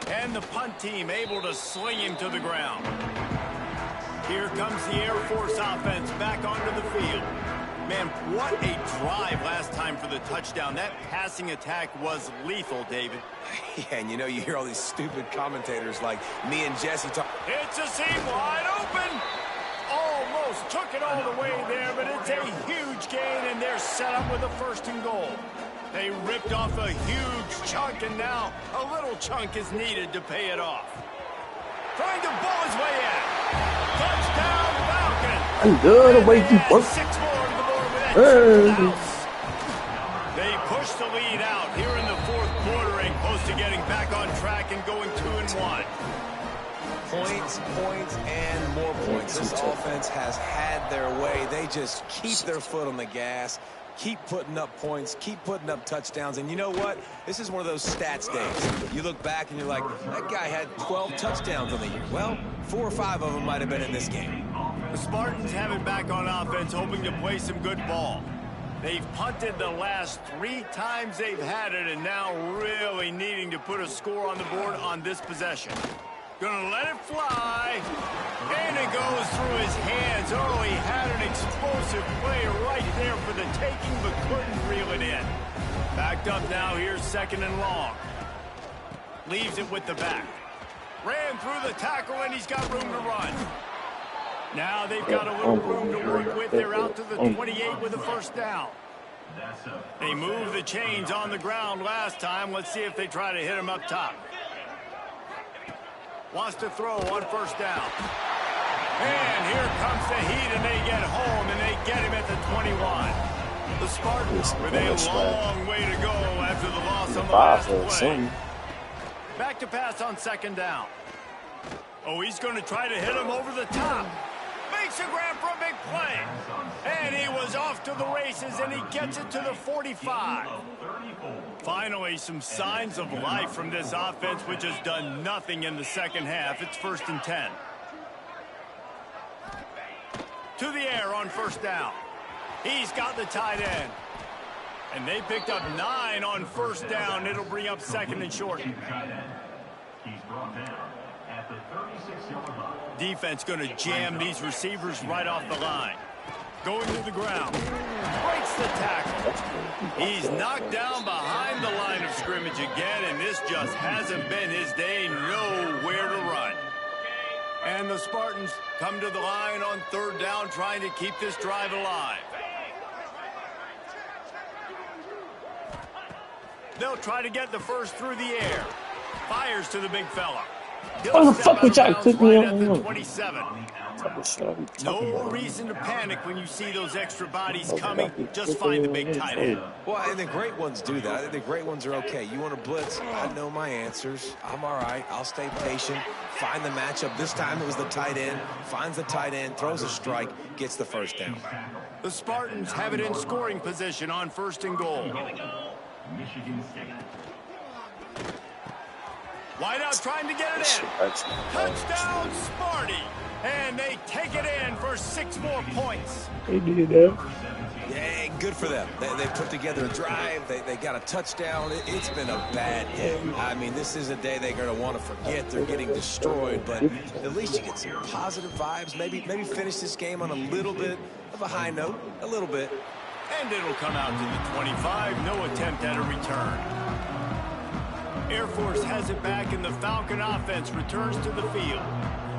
And the punt team able to sling him to the ground. Here comes the Air Force offense back onto the field. Man, what a drive last time for the touchdown. That passing attack was lethal, David. Yeah, and you know, you hear all these stupid commentators like me and Jesse talk. It's a seam wide open. Almost took it all the way there, but it's a huge gain, and they're set up with a 1st and goal. They ripped off a huge chunk, and now a little chunk is needed to pay it off. Trying to ball his way in. Touchdown, Falcon. I love the way you work. 6 more to the board with that house. They push the lead out here in the 4th quarter and close to getting back on track and going 2-1. Points, points, and more points. This offense has had their way. They just keep their foot on the gas, keep putting up points, keep putting up touchdowns. And you know what? This is one of those stats days. You look back and you're like, that guy had 12 touchdowns on the year. Well, 4 or 5 of them might have been in this game. The Spartans have it back on offense, hoping to play some good ball. They've punted the last 3 times they've had it, and now really needing to put a score on the board on this possession. Gonna let it fly, and it goes through his hands. Oh, he had an explosive play right there for the taking, but couldn't reel it in. Backed up now, here's 2nd and long. Leaves it with the back. Ran through the tackle, and he's got room to run. Now they've got a little room to work with. They're out to the 28 with a 1st down. They moved the chains on the ground last time. Let's see if they try to hit him up top. Wants to throw on 1st down. And here comes the heat, and they get home, and they get him at the 21. The Spartans with a long way to go after the loss on the last play. Back to pass on 2nd down. Oh, he's going to try to hit him over the top. Makes a grab for a big play. And he was off to the races, and he gets it to the 45. Finally, some signs of life from this offense, which has done nothing in the 2nd half. It's 1st and 10. To the air on 1st down. He's got the tight end. And they picked up 9 on 1st down. It'll bring up 2nd and short. Defense going to jam these receivers right off the line. Going to the ground. Breaks the tackle. He's knocked down behind the line of scrimmage again, and this just hasn't been his day. Nowhere to run. And the Spartans come to the line on 3rd down, trying to keep this drive alive. They'll try to get the 1st through the air. Fires to the big fella. What the fuck would y'all click me on? The 27. No reason to panic when you see those extra bodies coming. Just find the big tight end. Well, and the great ones do that. I think the great ones are okay. You want to blitz? I know my answers. I'm all right. I'll stay patient. Find the matchup. This time it was the tight end. Finds the tight end, throws a strike, gets the 1st down. The Spartans have it in scoring position on 1st and goal. Wideout trying to get it in. Touchdown, Sparty. And they take it in for 6 more points. They did that. Yeah, good for them. They put together a drive. They got a touchdown. It's been a bad day. I mean, this is a day they're going to want to forget. They're getting destroyed, but at least you get some positive vibes. Maybe finish this game on a little bit of a high note, a little bit. And it'll come out to the 25. No attempt at a return. Air Force has it back, and the Falcon offense returns to the field.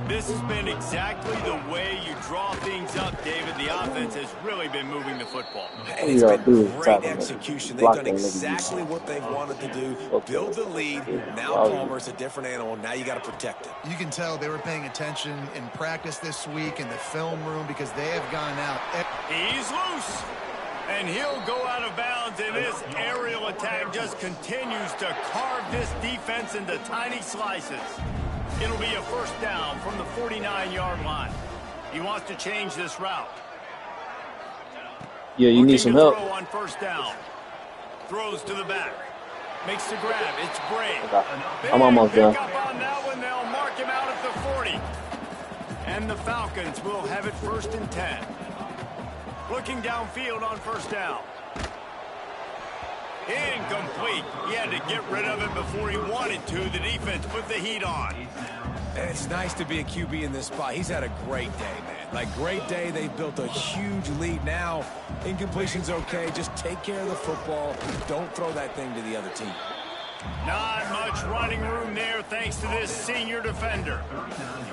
This has been exactly the way you draw things up, David. The offense has really been moving the football. And it's been great execution. They've done exactly what they've wanted to do. Build the lead. Now Palmer's a different animal. Now you got to protect it. You can tell they were paying attention in practice this week in the film room because they have gone out. He's loose. And he'll go out of bounds, and this aerial attack just continues to carve this defense into tiny slices. It'll be a 1st down from the 49-yard line. He wants to change this route. Yeah, you need some help. Throw on 1st down. Throws to the back. Makes the grab. It's Bray. I'm almost done. Pick up on that one. They'll mark him out at the 40. And the Falcons will have it 1st and 10. Looking downfield on 1st down. Incomplete. He had to get rid of it before he wanted to. The defense put the heat on. And it's nice to be a QB in this spot. He's had a great day, man. Like, great day. They've built a huge lead now. Incompletion's okay. Just take care of the football. Don't throw that thing to the other team. Not much running room there thanks to this senior defender.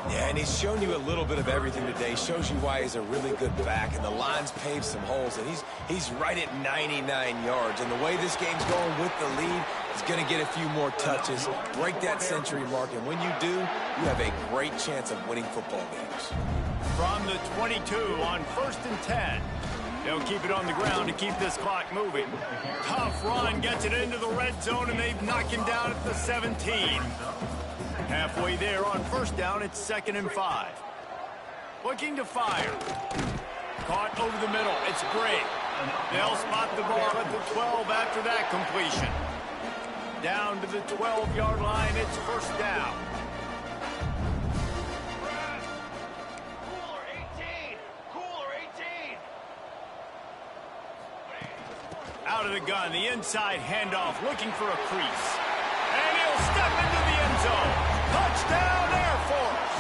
Yeah, and he's shown you a little bit of everything today. Shows you why he's a really good back, and the line's paved some holes, and he's right at 99 yards. And the way this game's going with the lead, he's going to get a few more touches, break that century mark, and when you do, you have a great chance of winning football games. From the 22 on 1st and 10. They'll keep it on the ground to keep this clock moving. Tough run gets it into the red zone, and they've knocked him down at the 17. Halfway there on 1st down, it's 2nd and 5. Looking to fire. Caught over the middle. It's Bray. They'll spot the ball at the 12 after that completion. Down to the 12-yard line, it's 1st down. out of the gun. The inside handoff looking for a crease. And he'll step into the end zone. Touchdown, Air Force.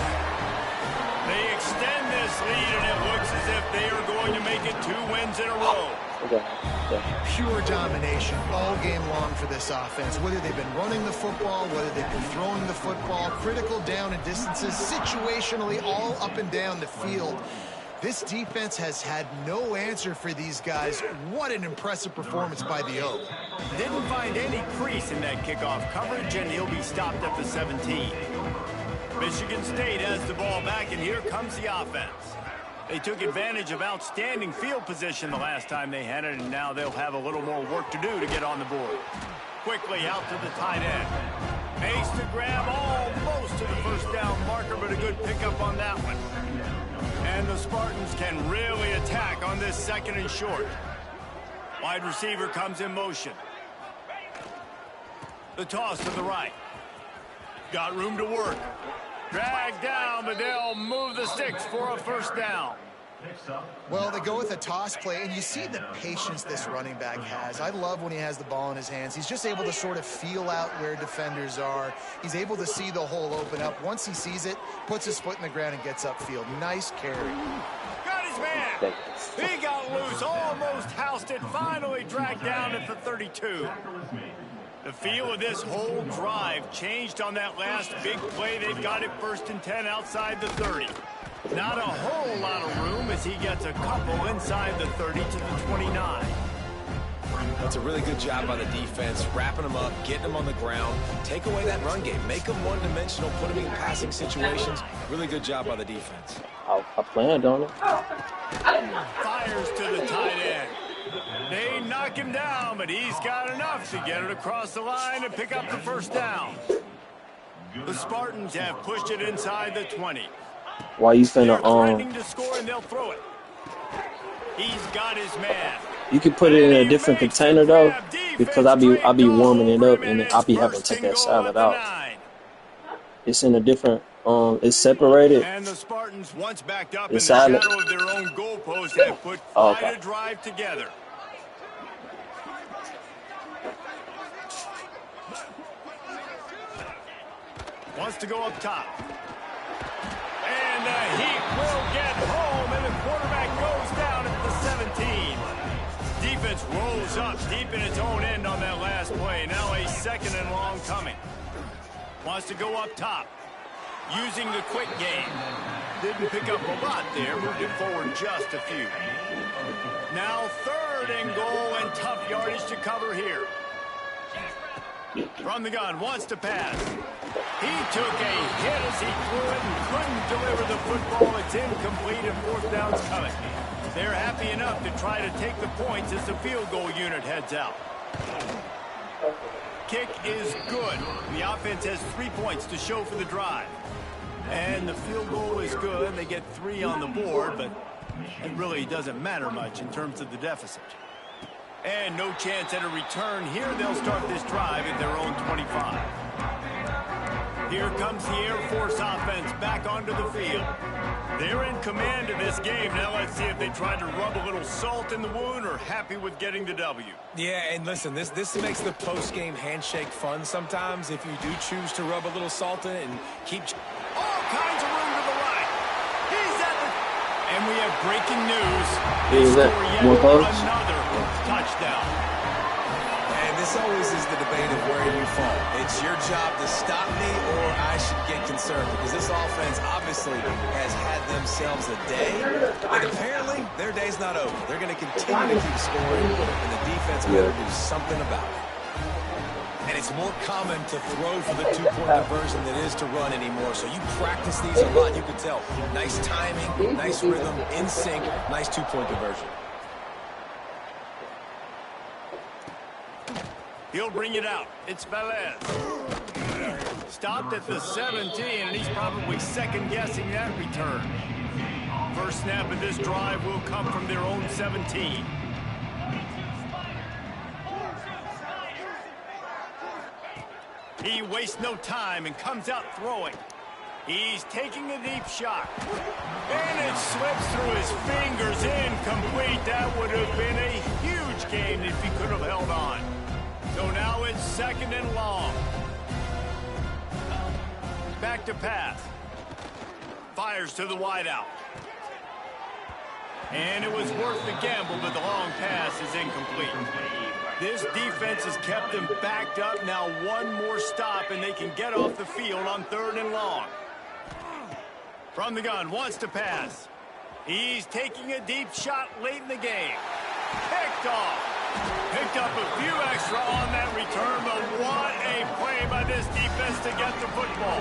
They extend this lead, and it looks as if they are going to make it 2 wins in a row. Pure domination all game long for this offense. Whether they've been running the football, whether they've been throwing the football, critical down and distances, situationally all up and down the field. This defense has had no answer for these guys. What an impressive performance by the Oak. Didn't find any crease in that kickoff coverage, and he'll be stopped at the 17. Michigan State has the ball back, and here comes the offense. They took advantage of outstanding field position the last time they had it, and now they'll have a little more work to do to get on the board. Quickly out to the tight end. Makes the grab almost to the first down marker, but a good pickup on that one. And the Spartans can really attack on this 2nd and short. Wide receiver comes in motion. The toss to the right. Got room to work. Drag down, but they'll move the sticks for a first down. Well, they go with a toss play, and you see the patience this running back has. I love when he has the ball in his hands. He's just able to sort of feel out where defenders are. He's able to see the hole open up. Once he sees it, puts his foot in the ground and gets upfield. Nice carry. Got his man. He got loose, almost housed it, finally dragged down at the 32. The feel of this whole drive changed on that last big play. They've got it 1st and 10 outside the 30. Not a whole lot of room as he gets a couple inside the 30 to the 29. That's a really good job by the defense, wrapping them up, getting them on the ground. Take away that run game. Make them one-dimensional, put them in passing situations. Really good job by the defense. I planned on it. Fires to the tight end. They knock him down, but he's got enough to get it across the line and pick up the first down. The Spartans have pushed it inside the 20. Why you finna threatening to score, and they'll throw it. He's got his man. You can put it in a different container though, because I be warming it up and I'll be having to take that salad out. It's in a different it's separated. And the Spartans, once backed up in the shadow of their own goalpost, have put quite a drive together. Wants to go up top. And the Heat will get home, and the quarterback goes down at the 17. Defense rolls up deep in its own end on that last play. Now a 2nd and long coming. Wants to go up top. Using the quick game. Didn't pick up a lot there. Moved it forward just a few. Now 3rd and goal, and tough yardage to cover here. From the gun, wants to pass. He took a hit as he threw it and couldn't deliver the football. It's incomplete, and 4th down's coming. They're happy enough to try to take the points as the field goal unit heads out. Kick is good. The offense has 3 points to show for the drive. And the field goal is good. They get 3 on the board, but it really doesn't matter much in terms of the deficit. And no chance at a return here. They'll start this drive at their own 25. Here comes the Air Force offense back onto the field. They're in command of this game. Now let's see if they try to rub a little salt in the wound or happy with getting the W. Yeah, and listen, this makes the post-game handshake fun sometimes if you do choose to rub a little salt in it and keep... All kinds of room to the right. He's at the... And we have breaking news. Is that more close? Another touchdown. And this always is the debate of where you fall. It's your job to stop me or I should get concerned, because this offense obviously has had themselves a day, and apparently their day's not over. They're going to continue to keep scoring, and the defense better do something about it. And it's more common to throw for the 2-point conversion than it is to run anymore. So you practice these a lot, you can tell. Nice timing, nice rhythm, in sync, nice 2-point conversion. He'll bring it out. It's Velez. Stopped at the 17, and he's probably second-guessing that return. First snap of this drive will come from their own 17. He wastes no time and comes out throwing. He's taking a deep shot. And it slips through his fingers, incomplete. That would have been a huge game if he could have held on. So now it's 2nd and long. Back to pass. Fires to the wideout. And it was worth the gamble, but the long pass is incomplete. This defense has kept them backed up. Now one more stop, and they can get off the field on 3rd and long. From the gun, wants to pass. He's taking a deep shot late in the game. Picked off. Picked up a few extra on that return, but what a play by this defense to get the football.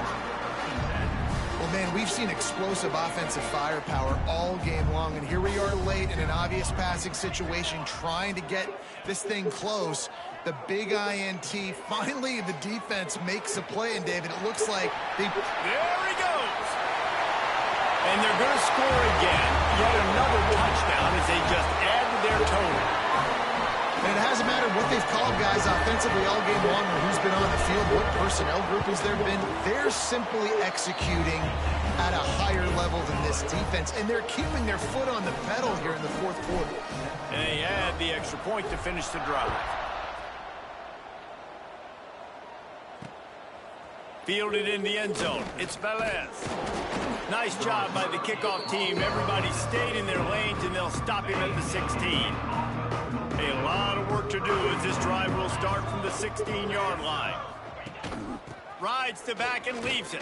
Well, man, we've seen explosive offensive firepower all game long, and here we are late in an obvious passing situation trying to get this thing close. The big INT, finally the defense makes a play, and David, it looks like they... There he goes! And they're going to score again. Yet another touchdown as they just add to their total. And it hasn't mattered what they've called guys offensively all game long or who's been on the field, what personnel group has there been. They're simply executing at a higher level than this defense, and they're keeping their foot on the pedal here in the 4th quarter. And they add the extra point to finish the drive. Fielded in the end zone. It's Velez. Nice job by the kickoff team. Everybody stayed in their lanes, and they'll stop him at the 16. A lot of work to do as this drive will start from the 16-yard line. Rides to back and leaves it.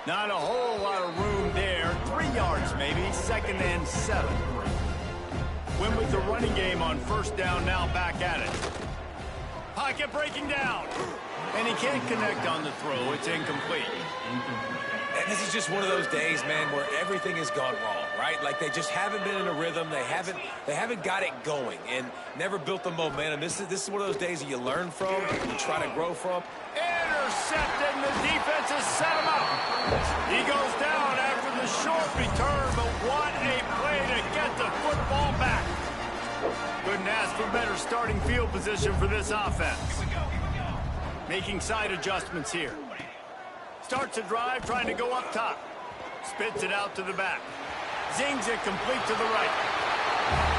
Not a whole lot of room there. 3 yards maybe, 2nd and 7. Win with the running game on 1st down, now back at it. Pocket breaking down. And he can't connect on the throw. It's incomplete. And this is just one of those days, man, where everything has gone wrong, right? Like they just haven't been in a rhythm. They haven't got it going and never built the momentum. This is one of those days that you learn from, you try to grow from. Intercepted, and the defense has set him up. He goes down after the short return, but what a play to get the football back. Couldn't ask for better starting field position for this offense. Making side adjustments here. Starts a drive trying to go up top. Spits it out to the back. Zings it complete to the right.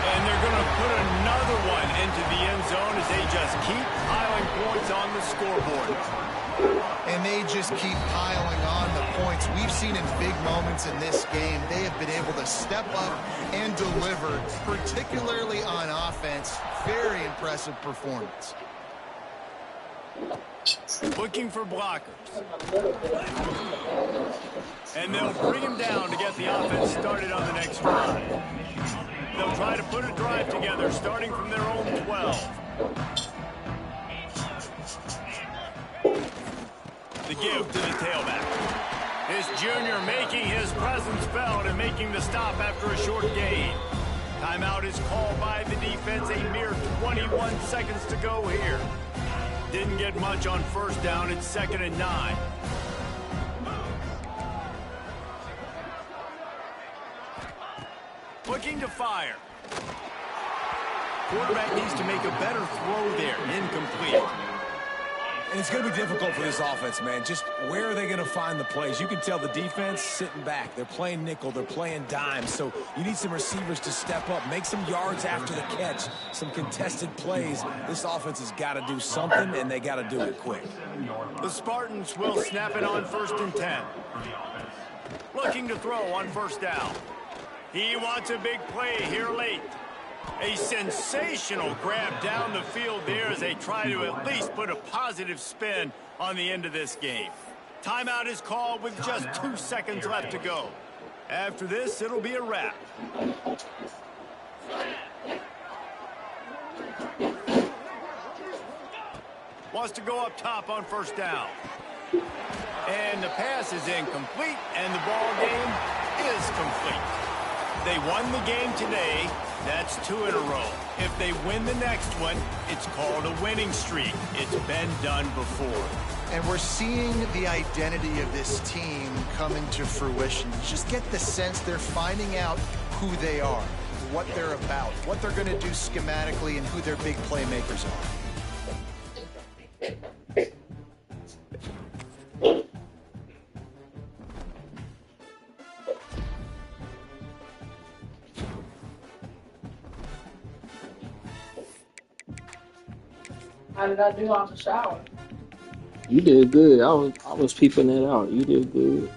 And they're going to put another one into the end zone as they just keep piling points on the scoreboard. And they just keep piling on the points. We've seen in big moments in this game, they have been able to step up and deliver, particularly on offense. Very impressive performance. Looking for blockers. And they'll bring him down to get the offense started on the next drive. They'll try to put a drive together starting from their own 12. The give to the tailback. This junior making his presence felt and making the stop after a short gain. Timeout is called by the defense. A mere 21 seconds to go here. Didn't get much on 1st down. It's 2nd and 9. Looking to fire. Quarterback needs to make a better throw there. Incomplete. And it's going to be difficult for this offense, man. Just where are they going to find the plays? You can tell the defense sitting back. They're playing nickel. They're playing dime. So you need some receivers to step up, make some yards after the catch, some contested plays. This offense has got to do something, and they got to do it quick. The Spartans will snap it on 1st and 10. Looking to throw on 1st down. He wants a big play here late. A sensational grab down the field there as they try to at least put a positive spin on the end of this game. Timeout is called with just 2 seconds left to go. After this, it'll be a wrap. Wants to go up top on 1st down. And the pass is incomplete, and the ball game is complete. They won the game today. That's 2 in a row. If they win the next one, it's called a winning streak. It's been done before. And we're seeing the identity of this team come into fruition. You just get the sense they're finding out who they are, what they're about, what they're going to do schematically, and who their big playmakers are. How did I do on the shower? You did good. I was peeping that out. You did good.